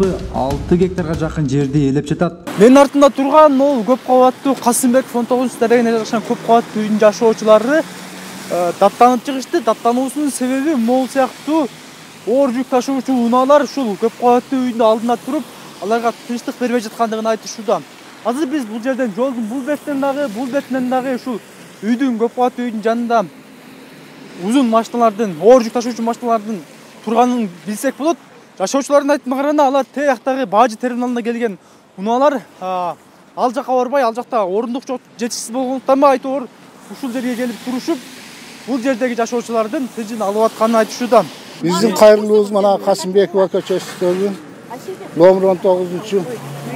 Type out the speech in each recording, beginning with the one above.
жалпы 6 гектарга жакын жерди ээлеп жатат. Менин артымда турган ол көп кабаттуу Касымбеков 19-дәрежеде жашаган көп кабаттуу үйдүн жашоочулары даттанып чыгышты. Даттануусунун себеби могул сыяктуу оор жүк ташуучу унаалар ушул көп кабаттуу үйдүн алдында туруп, аларга тынчтык бербей жаткандыгын айтышууда. Азыр биз бул жерден жолдун бул бетинен дагы ушул үйдүн көп кабаттуу үйдүн жанында узун машиналардын, оор жүк ташуучу машиналардын турганын билсек болот. Жашоочулардын айтымына караганда алар тияктагы Бажы терминалына келген унаалар ал жакка барбай, ал жакта орундук жок, жетишсиз болгондуктан айтор ушул жерге келип турушуп, бул жердеги жашоочулардын тынчын алып атканын айтышууда. Биздин кайрылуубуз мына Касымбекова көчөсүндөгү номер 19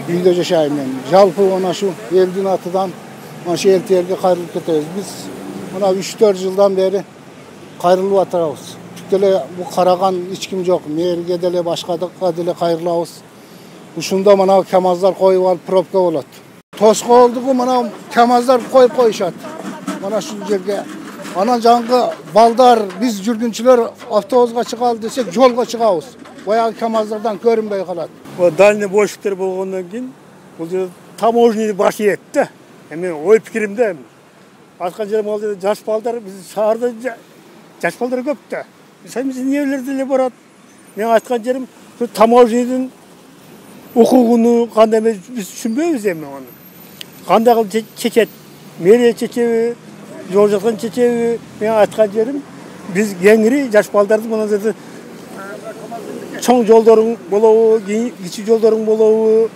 үйдө жашайм мен. Жалпы мына шу элдин атынан мына шу элтерге кайрылып кетебиз. Биз мына 3-4 жылдан бери кайрылып атабыз. Деле бу караган эч ким жок. Мэрге деле башкадыкка деле кайрылабыз. Ушунда мына КамАЗдар коюп алып пробка болот. Тоскоолдугу мына КамАЗдар коюп коюшат. Мана ушул жерге. Анан жаңгы балдар биз жүргүнчүлөр автобуска чыгалы десек жолго чыгабыз. Баягы КамАЗдардан көрүнбөй калат. Дальний боштер болгондон кийин бул жерде таможняны баш ийет. Эми ой пикиримде айткан жерим ал жерде жаш балдар биз шаарда жаш балдар көп да. Биз небелер деле барат. Мен айткан жерим таможнянын укугуну кандай биз түшүнбөйбүз эми аны. Кандай кылып чечет? Мэрия чечеби, жол жаткан чечеби? Мен айткан жерим биз кеңири жаш балдарды мына жерде чоң жолдорун болобу, кичи жолдорун болобу,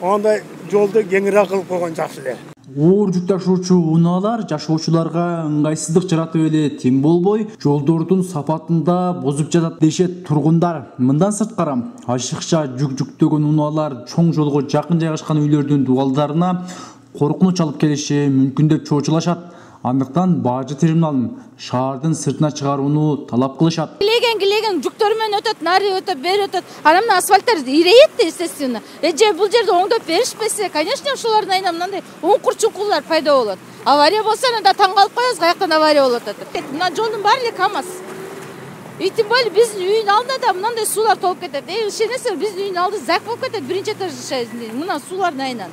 андай жолду кеңираак кылып койгон жакшы эле. Оор жүк ташуучу унаалар жашоочуларга ыңгайсыздык жаратып эле тим болбой, жолдордун сапатында бозуп жатат дешет тургундар. Мындан сырткары, ашыкча жүк жүктөгөн унаалар чоң жолго жакын жайгашкан үйлөрдүн дубалдарына коркунуч алып келиши мүмкүн деп чоочулашат. Андыктан Бажы терминалын шаардын сыртына чыгарууну талап кылышат. Килеген жүктөр менен өтөт, нари өтөт, бери өтөт. Анан мына асфальттар ирейет да, естественно. Же бул жерде оңдоп беришпесе, конечно, ошолордун айынан мындай оңкур-чуңкурлар пайда болот. Авария болсо анда таң калып коебуз, каяктан авария болуп атат. Мына жолдун баары эле КамАЗ. И тем более биздин үйдүн алдында да мындай суулар толуп кетет. Ишенесиңер, биздин үйдүн алды зак болуп кетет, биринчи этажда жашайбыз. Мына суулардын айынан.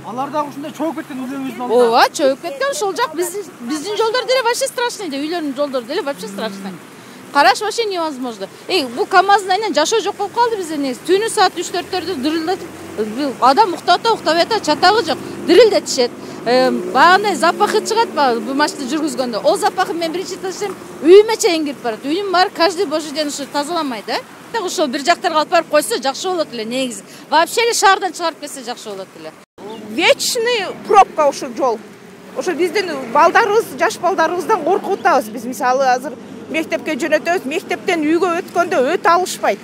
Алар дагы ушундай чогуп кеткен үйлөрүбүздүн алдында. Ооба, чогуп кеткен ошол жак биздин жолдор деле вообще страшный да, үйлөрдүн жолдору деле вообще страшный. Караш вообще невозможно. Бул КамАЗдын айынан жашоо жок болуп калды бизде негизи. Түнү саат 3-4-төрдө дырылдатып, адам уктап атат, чатагы жок, дырылдатышат. Багандай запахы чыгат бул машина жүргүзгөндө. Ол запахы мен биринчи этаждан үйүмө чейин кирип барат. Үйүм бар, каждый божий день ушу тазаламай да. Ошол бир жактарга алып барып койсо жакшы болот эле негизи. Вообще эле шаардан чыгарып кетсе жакшы болот эле. Вечный пробка ушул жол. Ошо биздин балдарыбыз, жаш балдарыбыздан коркуп атабыз. Биз мисалы азыр мектепке жөнөтөбүз, мектептен үйгө өткөндө өтө алышпайт.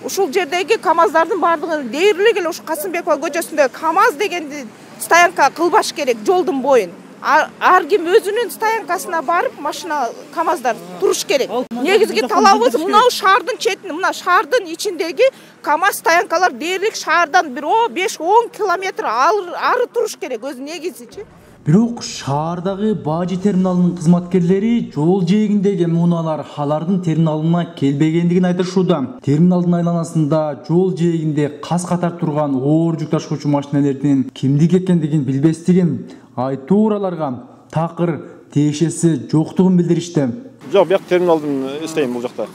Ушул жердеги КамАЗдардын баардыгын дээрлик эле ушу Касымбекова көчөсүндө КамАЗ дегенди стоянка кылбаш керек жолдун боюн. Ар ким өзүнүн стоянкасына барып машина КамАЗдар туруш керек. Негизги талабыбыз мына шаардын четин, мына шаардын ичиндеги КамАЗ стоянкалар дээрлик шаардан бир 5-10 километр ары туруш керек өзү негизичи. Бирок шаардагы Бажы терминалынын кызматкерлери жол жээгиндеги унаалар алардын терминалына келбегендигин айтышууда. Терминалдын айланасында жол жээгинде кас-катар турган оор жүк ташуучу машиналердин кимдик экендигин билбестигин айтуураларга такыр тиешеси жоктугун билдиришти. Жок, бияк терминалдын эстейм бул жакта.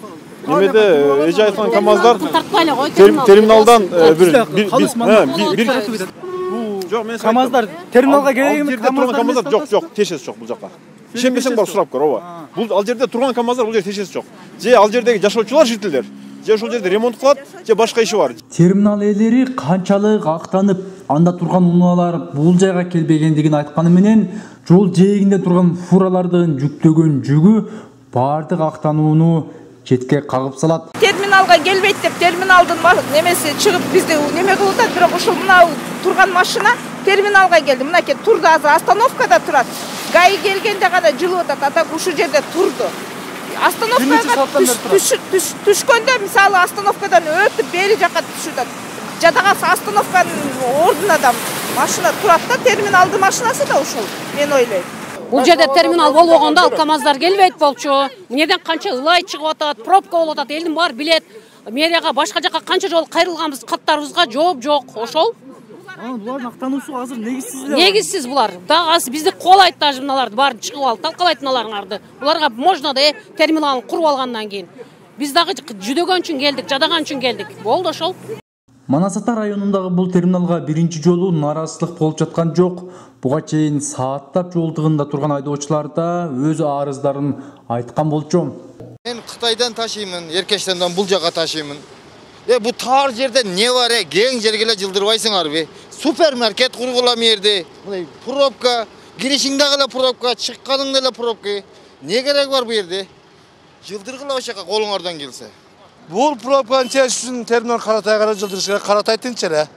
Немеде эже айткан КамАЗдар терминалдан бир КамАЗдар терминалга керек эмес. КамАЗдар жок, тиешеси жок бул жака. Ишенбесең бар сурап көр, ооба. Бул ал жерде турган КамАЗдар бул жерде тиешеси жок. Же ал жердеги жашоочулар шилтилер, же ошол жерде ремонт кылат, же башка иши бар. Терминал ээлери канчалык актанып, анда турган унаалар бул жайга келбегендигин айтканы менен, жол жээгинде турган фуралардын жүктөгөн жүгү баардык актанууну четке кагып салат. Терминалга келбейт деп терминалдын немеси чыгып бизди неме кылып атат, бирок ушул мына турган машина терминалга келди. Мынакей турду, азыр остановкада турат. ГАИ келгенде гана жылып атат, атак ушул жерде турду. Остановкага түшкөндө мисалы остановкадан өтүп бери жака түшүп. Жадаган остановканын ордуна да машина турат да, терминалдын машинасы да ушул. Мен ойлойм. Бул жерде терминал болбогондо ал КамАЗдар келбейт болчу. Эмнеден канча ылай чыгып атат, пробка болуп атат, элдин баары билет. мэрияга башка жака канча жолу кайрылганбыз, каттарыбызга жооп жок. Ошол. Булардын актануусу азыр негизсиз эле. Негизсиз булар. Дагы бизди кубалайт даже мыналарды баарын чыгып алып талкалайт мыналарыңарды. Буларга можно да терминалын куруп алгандан кийин. Биз дагы жүдөгөн үчүн келдик, жадаган үчүн келдик. Болду ошол. Манас Ата районундагы бул терминалга биринчи жолу нааразычылык болуп жаткан жок. Буга чейин сааттап жол тыгында турган айдоочулар да өз арыздарын айткан болчу. Мен Кытайдан ташыймын, Эркештенден бул жака ташыймын. Bu tar жерде не бар, кең жерге эле жылдырбайсыңарбы? Супермаркет кургула мерди. Мындай пробка, киришиңдеги эле пробка, чыкканыңда эле пробка. Не керек бар бу жерде? Жылдыргыла ошака колуңардан келсе. Бул пробканы чечиш үчүн терминал Каратайга жылдырыш керек. Каратай тынч эле.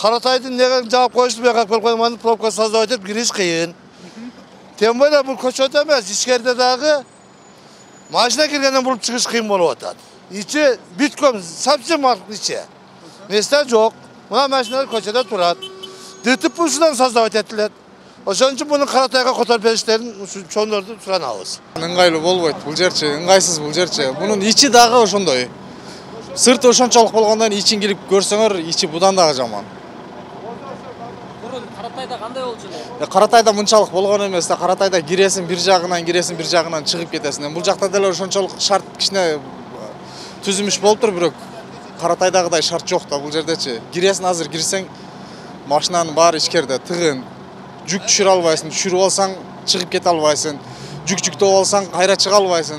Каратайдын неге жаап коюшту бияка коюп койгонун пробка создавать этип кириш кыйын. Тем более бул көчөдө эмес, ичкерде дагы машина киргенден булуп чыгыш кыйын болуп атат. İçi bitkom, sapçı marklı içi. Mesle yok. Buna maşinalar köşede turat. Dürtüp bu sudan sazdavat ettiler. O için bunu Karatay'a kotar perişlerin çoğunları turan ağız. Ыңгайлуу болбойт бул жерчи, ыңгайсыз бул жерчи. Bunun içi дагы ошондой. Сырты ошончолук болгондон ичин кирип көрсөңөр, içi будан дагы жаман. Мурун Каратайда кандай болчу эле? Каратайда мынчалык болгон эмес да, Каратайда киресиң бир жагынан чыгып кетесиң. Бул жакта деле ошончолук шарт кичине түзүмүш болуп тур, бирок Каратайдагыдай шарт жок да бул жердечи. Киресиң азыр кирсең, машинанын баары ичкерде тыгын. Жүк түшүрө албайсың, түшүрүп алсаң чыгып кете албайсың. Жүктөп алсаң кайра чыга албайсың.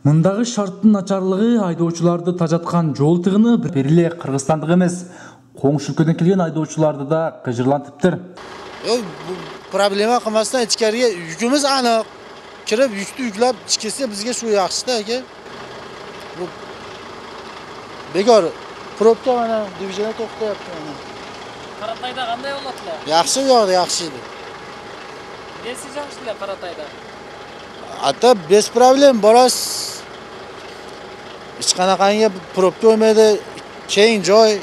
Мындагы шарттын начарлыгы айдоочуларды тажаткан жол тыгыны бир эле Кыргызстандык эмес. Коңшу өлкөдөн келген айдоочуларды да кыжырлантыптыр. Проблема кылмастан ичкерге жүкүбүз анык. Кирип жүктү yüklөп чикесе бизге шу жакшы да эке. Bekar, pробка mana diviziyona to'xtayapti mana. Karatayda qanday bo'lyapti? Yaxshi yo'qdi, yaxshi edi. Nesi yaxshilar Karatayda? Hatta без problem, bolas hech qanaqangi pробка bo'lmaydi, keng joy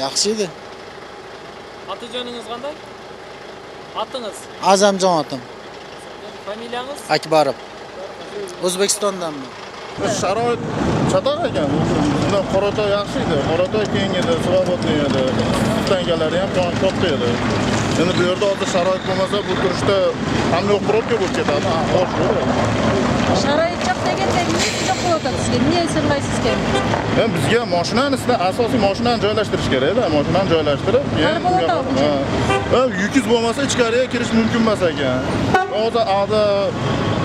yaxshi edi. Аты-жөнүңүз qanday? Atınız? Azamjon atim. Familiyangiz? Akbarov. O'zbekistondanman. Sharoit chatoq ekan. Bundan Qoratoy yaxshi edi. Qoratoy keng edi, svobodniy edi. Tangalari ham katta edi. Endi bu yerda hozir sharoit bo'lmasa, bu turishda hamma yo'q probka bo'lib ketadi. Sharoit yo'q deganda nima yo'q bo'lyapti sizga? Niye sirlaysiz ekan? Hem bizga mashinani asosiy mashinani joylashtirish kerak-da. Mashinani joylashtirib, yukingiz bo'lmasa ichkariga kirish mumkin emas ekan. Hozir a'da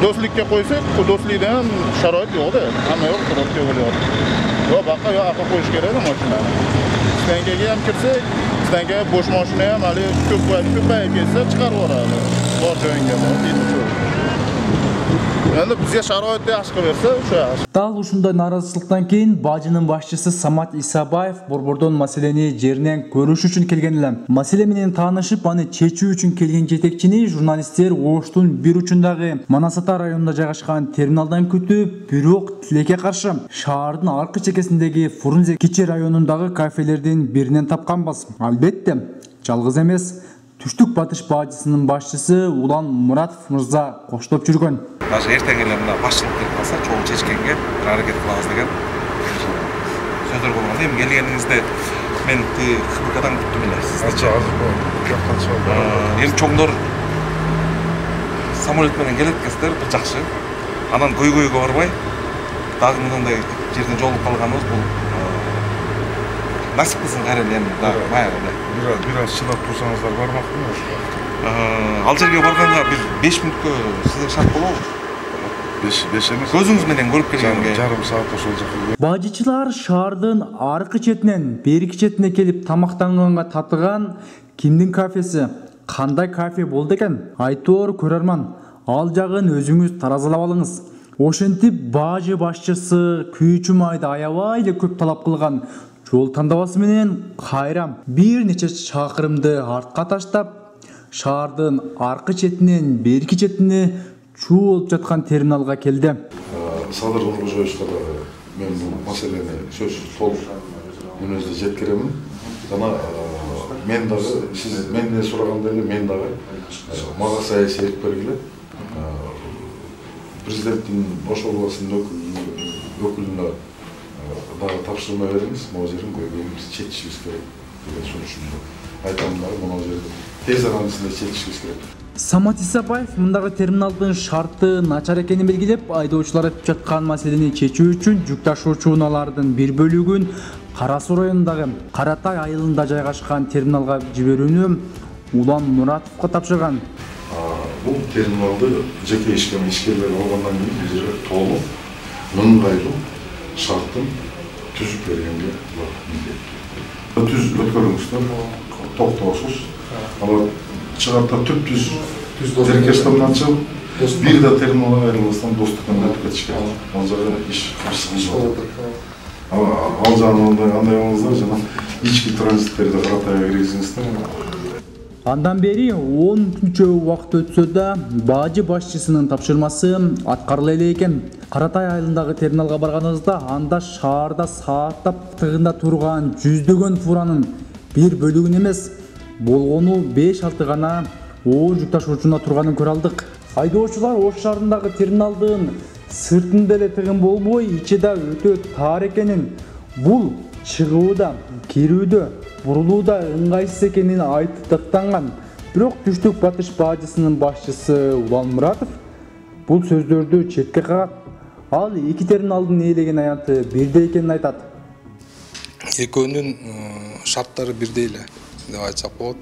do'stlikka qo'ysak, bu do'stlikda ham sharoit yo'q-da. Hamma yo'q, probka bo'lyapti. Yo'q, baqa yo'q, aql qo'yish kerak-da mashinani. Stangaga ham kirsak, stangaga bo'sh mashina ham hali ko'payib ketsa chiqarib yuboradi. Bor joyinga Endi bizga sharoitni yaxshi qilib bersa, o'sha yaxshi. Dal ушундай нааразычылыктан кийин бажынын башчысы Самат Исабаев борбордон маселени жеринен көрүш үчүн келген эле. Маселе менен таанышып, аны чечүү үчүн келген жетекчини журналисттер Оштун бир учундагы Манас Ата районунда жайгашкан терминалдан күтүп, бирок тилекке каршы шаардын аркы чекесиндеги Фурунзе Кичи районундагы кафелердин биринен тапканбыз. Албетте, жалгыз эмес. Түштүк Батыш бажысынын башчысы Улан Муратов мырза коштоп жүргөн. Даже эртең эле мына башчылык деп калса, чогуу чечкенге бир аракет кылабыз деген сөздөр болгон. Эми келгениңизде мен ХБКдан күттүм эле сизди. Эми чоңдор самолет менен келет кездер бир жакшы. Анан көйгөйгө барбай, дагы мындай жерден жолугуп калганыбыз бул насип кылсын кайра эле баягы эле. Бир аз чыдап турсаңыздар бармакмын. Ал жерге барганга бир 5 мүнөткө сизге шарт болобу? 5 эмес. Көзүңүз менен көрүп келгенге жарым саат ошол жакка. Бажычылар шаардын аркы четинен берки четине келип тамактанганга татыган кимдин кафеси, кандай кафе болду экен? Айтор көрөрман, ал жагын өзүңүз таразалап алыңыз. Ошентип бажы башчысы күйүүчү майды аябай эле көп талап кылган жол тандабасы менен кайра бир нече чакырымды артка таштап, шаардын аркы четинен берки четине чуу болуп жаткан терминалга келди. Садыр кылгыжышка да мен бул маселени сөзсүз толук мүнөздө жеткиремин. Жана мен дагы сиз менден сурагандай эле мен дагы мага саясий эрк бергиле. Президенттин Ош областынын өкүлүнө дагы тапшырма беребиз, могу жерин көбүнчө чечишибиз керек деген сунушумду айтам дагы, мына жерде тез аранын ичинде чечишибиз керек. Самат Исабаев мындагы терминалдын шарты начар экенин белгилеп, айдоочулар өтүп жаткан маселени чечүү үчүн жүк ташуучу унаалардын бир бөлүгүн Кара Суу районундагы Каратай айылында жайгашкан терминалга жиберүүнү Улан Муратовго тапшырган. Бул терминалды жеке ишкерлер алгандан кийин бизге толук мыңгайлуу шарттын түзүп бергенге түз өткөрүңүздөр, токтоосуз. Ала чыгарта түп-түз зеркештомдон чыгып, бир да терминалга айрылбастан достуктан өтүп кетиш керек. Ал жагы иш кырсыгып жатат. Ал жагынан андай болсо, жана ички транзиттерди Каратайга киргизиңиздер. Андан бери 10 күнчө убакыт өтсө да, бажы башчысынын тапшырмасы аткарыла эле экен. Каратай айылындагы терминалга барганыбызда анда шаарда сааттап тыгында турган жүздөгөн фуранын бир бөлүгүн эмес, болгону 5-6 гана оор жүк ташуучуна турганын көрө алдык. Айдоочулар Ош шаарындагы терминалдын сыртында эле тыгын болбой, ичи да өтө тар экенин, бул чыгууда, кирүүдө, бурулууда ыңгайсыз экенин айтып даттанган. Бирок Түштүк Батыш бажысынын башчысы Улан Муратов бул сөздөрдү четке кагат. Ал эки терминалдын ээлеген аянты бирдей экенин айтат. Экөөнүн шарттары бирдей эле деп айтсак болот.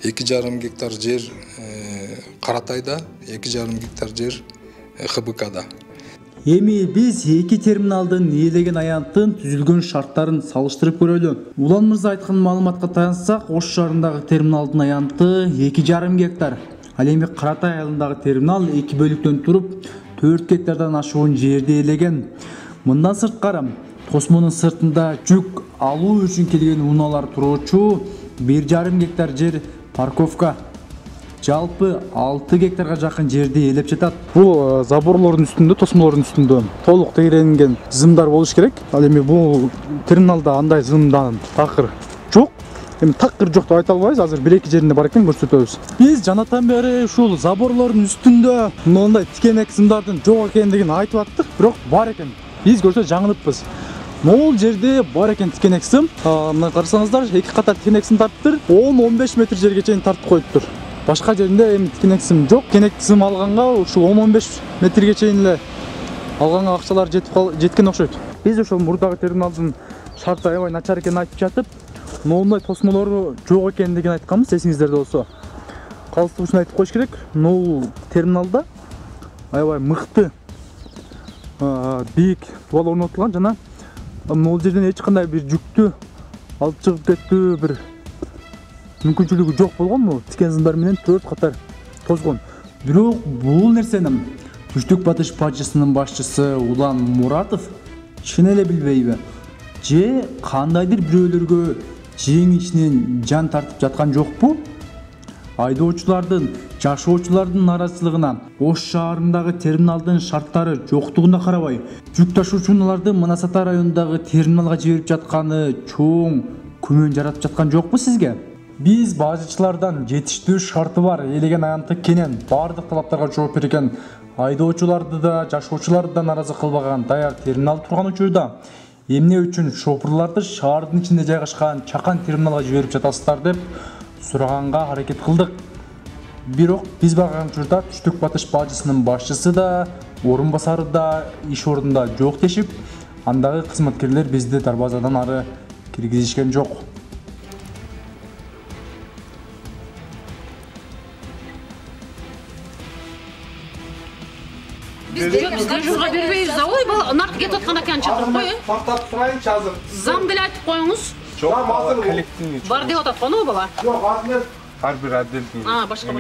2,5 гектар жер Каратайда, 2,5 гектар жер ХБКда. Эми биз эки терминалдын ээлеген аянттын түзүлгөн шарттарын салыштырып көрөлү. Улан мырза айткан маалыматка таянсак, Ош шаарындагы терминалдын аянты 2,5 гектар. Ал эми Каратай айылындагы терминал 2 бөлүктөн туруп 4 гектардан ашуун жерди ээлеген. Мындан сырткары, тосмонун сыртында жүк алуу үчүн келген унаалар туруучу 1,5 гектар жер парковка. Жалпы 6 гектарга жакын жерди ээлеп жатат. Бул заборлордун үстүндө, тосмолордун үстүндө толук тегеренген зымдар болуш керек. Ал эми бул терминалда андай зымдан такыр жок. Эми такыр жок деп айта албайбыз, азыр 1-2 жеринде бар экен, көрсөтөбүз. Биз жанатан бери ушул заборлордун үстүндө мындай тикенек зымдардын жок экендигин айтып аттык, бирок бар экен. Биз көрсө жаңылыппыз. Могул жерде бар экен тикенек зым. Мына карасаңыздар, эки катар тикенек зым тарттыр, 10-15 метр жерге чейин тартып коюптур. Башка жеринде эми тикенек зым жок. Тикенек зым алганга ушул 10-15 метрге чейин эле алганга акчалар жеткен окшойт. Биз ошол мурдагы терминалдын шарты аябай начар экенин айтып жатып, ноундай тосмолору жок экендигин айтканбыз, эсиңиздерде болсо. Калыстык үчүн айтып коюш керек, ноу терминалда аябай мыкты бийик дубал орнотулган жана могул жерден эч кандай бир жүктү алып чыгып кеттүү бир мүмкүнчүлүгү жок болгонму? Тикен зымдар менен 4 катар тозгон. Бирок бул нерсени Түштүк Батыш бажысынын башчысы Улан Муратов чын эле билбейби? Же кандайдыр бирөөлөргө жең ичинен жан тартып жаткан жокпу? Айдоочулардын, жашоочулардын наразычылыгына Ош шаарындагы терминалдын шарттары жоктугуна карабай, жүк ташуучуларды Манасата районундагы терминалга жиберип жатканы чоң күмөн жаратып жаткан жокпу сизге? Биз бажычылардан жетиштүү шарты бар, ээлеген аянты кенен бардык талаптарга жооп берген, айдоочуларды да, жашоочуларды да наразы кылбаган даяр терминал турган учурда эмне үчүн шопурларды шаардын ичинде жайгашкан чакан терминалга жиберип жатасыздар деп сураганга аракет кылдык. Бирок биз барган учурда Түштүк Батыш бажысынын башчысы да, орун басары да иш ордунда жок дешип, андагы кызматкерлер бизди дарбазадан ары киргизишкен жок. Biz dejurga berбейбиз да, ой, наркы кетип аткан экен чакырып кой. Тактап турайынчы азыр. Зам деле айтып коюңуз. Жок, азыр коллективный. Бар деп атат го, бала? Жок, азыр ар бир отделдин. Башка